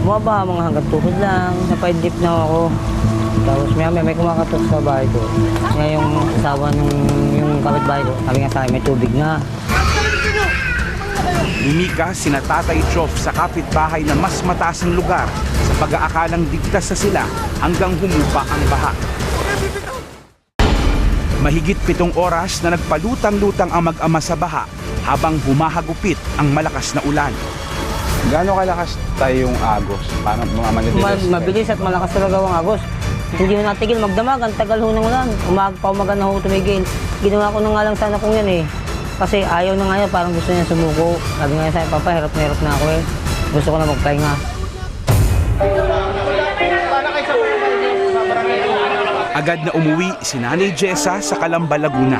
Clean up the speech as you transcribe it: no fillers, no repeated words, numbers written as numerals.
bumaba, mga hanggang tuhod lang. Napaidlip na ako. Tapos may kumakatok sa bahay ko. Kaya yung asawa yung kapitbahay ko, sabi nga sa akin, may tubig na. Lumika sina Tatay Chof sa kapitbahay na mas mataas ang lugar sa pag-aakalang ligtas na sila hanggang humupa ang baha. Mahigit 7 oras na nagpalutang-lutang ang mag-ama sa baha habang humahagupit ang malakas na ulan. Gaano kalakas tayo yung agos? Paano mga manitilis? Mabilis at malakas talaga ang agos. Hindi mo natigil magdamag, ang tagal ho ng ulan. Umaga na ho tumigil. Ginawa ko na nga lang sana kung yan eh. Kasi ayaw na nga yan, parang gusto niya sumuko. Sabi nga sa akin, Papa, hirap na ako eh. Gusto ko na magpahinga. Agad na umuwi si Nanay Jessa sa Calamba, Laguna.